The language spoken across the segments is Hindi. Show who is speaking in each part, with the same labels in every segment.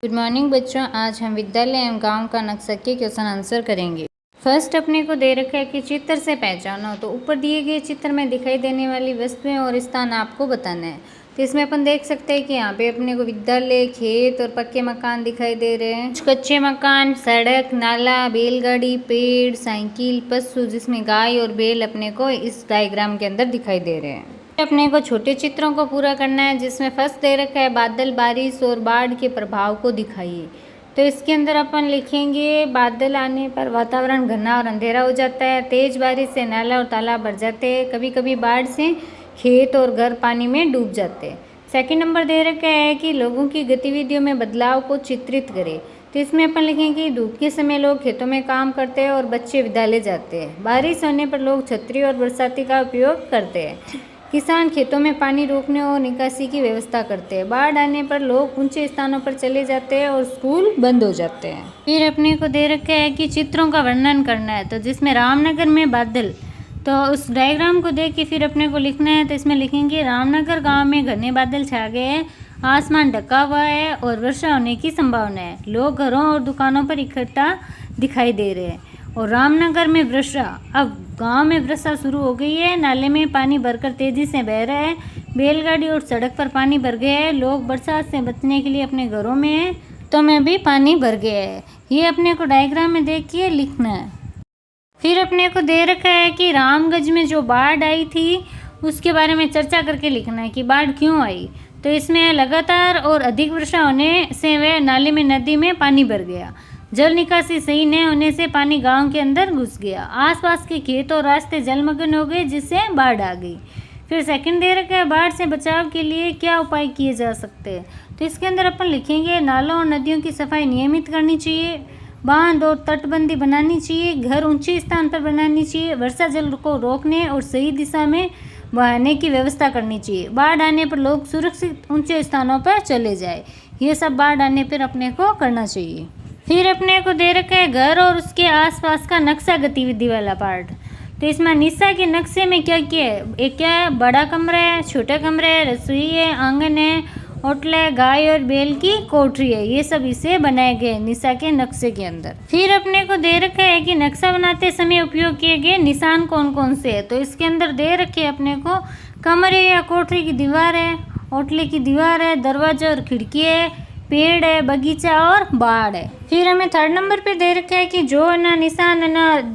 Speaker 1: गुड मॉर्निंग बच्चों, आज हम विद्यालय एवं गांव का नक्शा के क्वेश्चन आंसर करेंगे। फर्स्ट अपने को दे रखा है कि चित्र से पहचानो। तो ऊपर दिए गए चित्र में दिखाई देने वाली वस्तुएं और स्थान आपको बताना है। तो इसमें अपन देख सकते हैं कि यहाँ पे अपने को विद्यालय, खेत और पक्के मकान दिखाई दे रहे हैं। कुछ कच्चे मकान, सड़क, नाला, बैलगाड़ी, पेड़, साइकिल, पशु जिसमें गाय और बैल अपने को इस डायग्राम के अंदर दिखाई दे रहे हैं। अपने को छोटे चित्रों को पूरा करना है, जिसमें फर्स्ट दे रखा है बादल, बारिश और बाढ़ के प्रभाव को दिखाइए। तो इसके अंदर अपन लिखेंगे बादल आने पर वातावरण घना और अंधेरा हो जाता है। तेज बारिश से नाला और तालाब भर जाते हैं। कभी कभी बाढ़ से खेत और घर पानी में डूब जाते हैं। सेकंड नंबर दे रखा है कि लोगों की गतिविधियों में बदलाव को चित्रित करें। तो इसमें अपन लिखेंगे धूप के समय लोग खेतों में काम करते हैं और बच्चे विद्यालय जाते हैं। बारिश होने पर लोग छतरी और बरसाती का उपयोग करते हैं। किसान खेतों में पानी रोकने और निकासी की व्यवस्था करते हैं। बाढ़ आने पर लोग ऊंचे स्थानों पर चले जाते हैं और स्कूल बंद हो जाते हैं। फिर अपने को दे रखा है कि चित्रों का वर्णन करना है। तो जिसमें रामनगर में बादल, तो उस डायग्राम को देख के फिर अपने को लिखना है। तो इसमें लिखेंगे रामनगर गांव में घने बादल छा गए हैं, आसमान ढका हुआ है और वर्षा होने की संभावना है। लोग घरों और दुकानों पर इकट्ठा दिखाई दे रहे हैं। और रामनगर में वर्षा, अब गांव में वर्षा शुरू हो गई है। नाले में पानी भरकर तेजी से बह रहा है। बैलगाड़ी और सड़क पर पानी भर गया है। लोग बरसात से बचने के लिए अपने घरों में हैं, तो में भी पानी भर गया है। ये अपने को डायग्राम में देखिए लिखना है। फिर अपने को दे रखा है कि रामगंज में जो बाढ़ आई थी उसके बारे में चर्चा करके लिखना है कि बाढ़ क्यों आई। तो इसमें लगातार और अधिक वर्षा होने से वह नाले में, नदी में पानी भर गया। जल निकासी सही न होने से पानी गांव के अंदर घुस गया। आसपास के खेत और रास्ते जलमग्न हो गए, जिससे बाढ़ आ गई। फिर सेकंड दे रखा है बाढ़ से बचाव के लिए क्या उपाय किए जा सकते हैं। तो इसके अंदर अपन लिखेंगे नालों और नदियों की सफाई नियमित करनी चाहिए, बांध और तटबंदी बनानी चाहिए, घर ऊंचे स्थान पर बनानी चाहिए, वर्षा जल को रोकने और सही दिशा में बहाने की व्यवस्था करनी चाहिए। बाढ़ आने पर लोग सुरक्षित ऊंचे स्थानों पर चले जाए। ये सब बाढ़ आने पर अपने को करना चाहिए। फिर अपने को दे रखा है घर और उसके आसपास का नक्शा गतिविधि वाला पार्ट। तो इसमें निशा के नक्शे में क्या क्या है, एक क्या है, बड़ा कमरा है, छोटा कमरा है, रसोई है, आंगन है, होटल है, गाय और बैल की कोठरी है। ये सब इसे बनाए गए निशा के नक्शे के अंदर। फिर अपने को दे रखा है कि नक्शा बनाते समय उपयोग किए गए निशान कौन कौन से है। तो इसके अंदर दे रखे है अपने को कमरे या कोठरी की दीवार है, होटल की दीवार है, दरवाजा और खिड़की है, पेड़ है, बगीचा और बाढ़ है। फिर हमें थर्ड नंबर पे दे रखा है कि जो निशान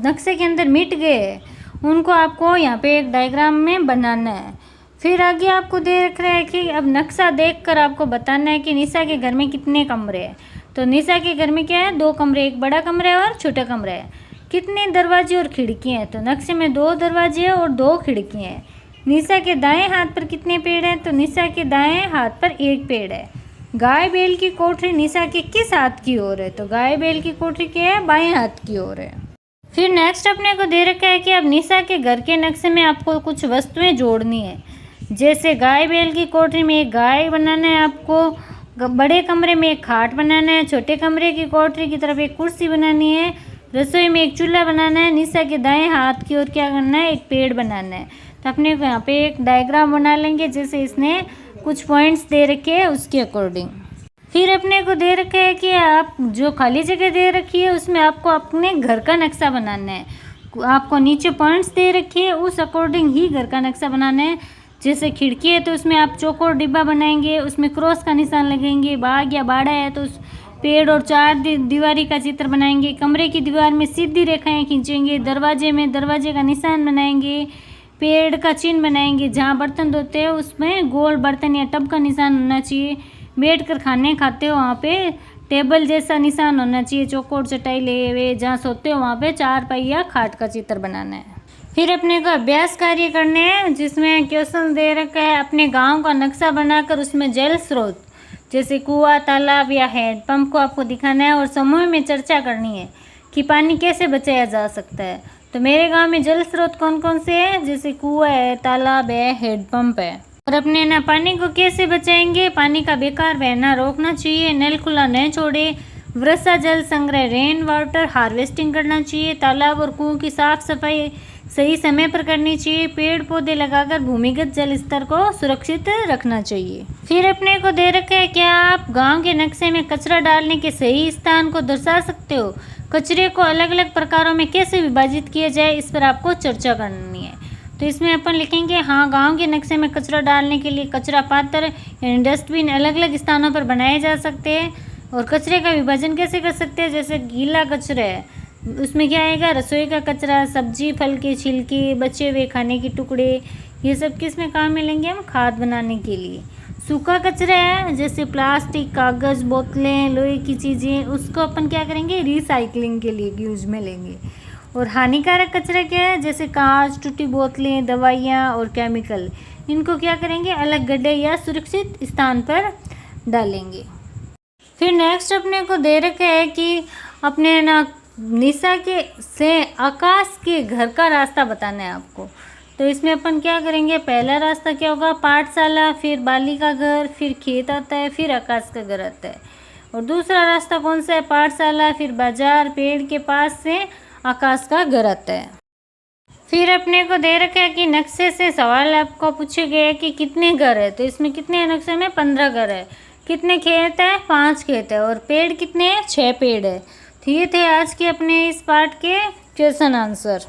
Speaker 1: नक्शे के अंदर मिट गए उनको आपको यहाँ पे एक डायग्राम में बनाना है। फिर आगे आपको दे रखा है कि अब नक्शा देखकर आपको बताना है कि निशा के घर में कितने कमरे हैं। तो निशा के घर में क्या है, 2 कमरे, एक बड़ा कमरा है और छोटा कमरा है। कितने दरवाजे और खिड़की हैं। तो नक्शे में 2 दरवाजे और 2 खिड़की हैं। निशा के दाएं हाथ पर कितने पेड़ हैं। तो निशा के दाएं हाथ पर 1 पेड़ है। गाय बैल की कोठरी निशा के किस हाथ की ओर है। तो गाय बैल की कोठरी क्या है, बाएं हाथ की ओर है। फिर नेक्स्ट अपने को दे रखा है कि अब निशा के घर के नक्शे में आपको कुछ वस्तुएं जोड़नी है। जैसे गाय बैल की कोठरी में एक गाय बनाना है आपको, बड़े कमरे में एक खाट बनाना है, छोटे कमरे की कोठरी की तरफ एक कुर्सी बनानी है, रसोई में एक चूल्हा बनाना है, निशा के दाएं हाथ की ओर क्या करना है, एक पेड़ बनाना है। तो अपने को यहाँ पे एक डायग्राम बना लेंगे, जैसे इसने कुछ पॉइंट्स दे रखे हैं उसके अकॉर्डिंग। फिर अपने को दे रखा है कि आप जो खाली जगह दे रखी है उसमें आपको अपने घर का नक्शा बनाना है। आपको नीचे पॉइंट्स दे रखी है, उस अकॉर्डिंग ही घर का नक्शा बनाना है। जैसे खिड़की है तो उसमें आप चौकोर डिब्बा बनाएंगे, उसमें क्रॉस का निशान लगेंगे। बाग या बाड़ा है तो उस पेड़ और 4 दीवारी का चित्र बनाएंगे। कमरे की दीवार में सीधी रेखाएं खींचेंगे। दरवाजे में दरवाजे का निशान बनाएंगे। पेड़ का चिन्ह बनाएंगे। जहाँ बर्तन धोते हैं उसमें गोल बर्तन या टब का निशान होना चाहिए। बैठ कर खाने खाते हो वहाँ पे टेबल जैसा निशान होना चाहिए। चौकोर चटाई ले हुए जहाँ सोते हो वहाँ पे 4 पहिया खाट का चित्र बनाना है। फिर अपने को अभ्यास कार्य करने हैं, जिसमें क्वेश्चन दे रखा है अपने गांव का नक्शा बनाकर उसमें जल स्रोत जैसे कुआं, तालाब या हैंडपंप को आपको दिखाना है और समूह में चर्चा करनी है कि पानी कैसे बचाया जा सकता है। तो मेरे गांव में जल स्रोत कौन कौन से हैं, जैसे कुआं है, तालाब है, हैंडपंप है। और अपने पानी को कैसे बचाएंगे, पानी का बेकार बहना रोकना चाहिए, नल खुला न छोड़े, वर्षा जल संग्रह, रेन वाटर हार्वेस्टिंग करना चाहिए। तालाब और कुओं की साफ सफाई सही समय पर करनी चाहिए। पेड़ पौधे लगाकर भूमिगत जल स्तर को सुरक्षित रखना चाहिए। फिर अपने को दे रखा है, क्या आप गांव के नक्शे में कचरा डालने के सही स्थान को दर्शा सकते हो? कचरे को अलग अलग प्रकारों में कैसे विभाजित किया जाए, इस पर आपको चर्चा करनी है। तो इसमें अपन लिखेंगे, हाँ, गांव के नक्शे में कचरा डालने के लिए कचरा पात्र यानी डस्टबिन अलग अलग स्थानों पर बनाए जा सकते हैं। और कचरे का विभाजन कैसे कर सकते हैं? जैसे गीला कचरा है, उसमें क्या आएगा? रसोई का कचरा, सब्जी फल के छिलके, बचे हुए खाने के टुकड़े, ये सब किस में काम में लेंगे हम? खाद बनाने के लिए। सूखा कचरा है, जैसे प्लास्टिक, कागज़, बोतलें, लोहे की चीज़ें, उसको अपन क्या करेंगे? रिसाइकलिंग के लिए यूज में लेंगे। और हानिकारक कचरा क्या है? जैसे कांच, टूटी बोतलें, दवाइयाँ और केमिकल, इनको क्या करेंगे? अलग गड्ढे या सुरक्षित स्थान पर डालेंगे। फिर नेक्स्ट अपने को दे रखा है कि अपने ना निशा के से आकाश के घर का रास्ता बताना है आपको। तो इसमें अपन क्या करेंगे? पहला रास्ता क्या होगा? पाठशाला, फिर बालिका घर, फिर खेत आता है, फिर आकाश का घर आता है। और दूसरा रास्ता कौन सा है? पाठशाला, फिर बाजार, पेड़ के पास से आकाश का घर आता है। फिर अपने को दे रखा है कि नक्शे से सवाल आपको पूछे गए हैं कि कितने घर है। तो इसमें कितने नक्शे में? 15 घर है। कितने खेत है? 5 खेत है। और पेड़ कितने हैं? 6 पेड़ है। तो ये थे आज के अपने इस पार्ट के क्वेश्चन आंसर।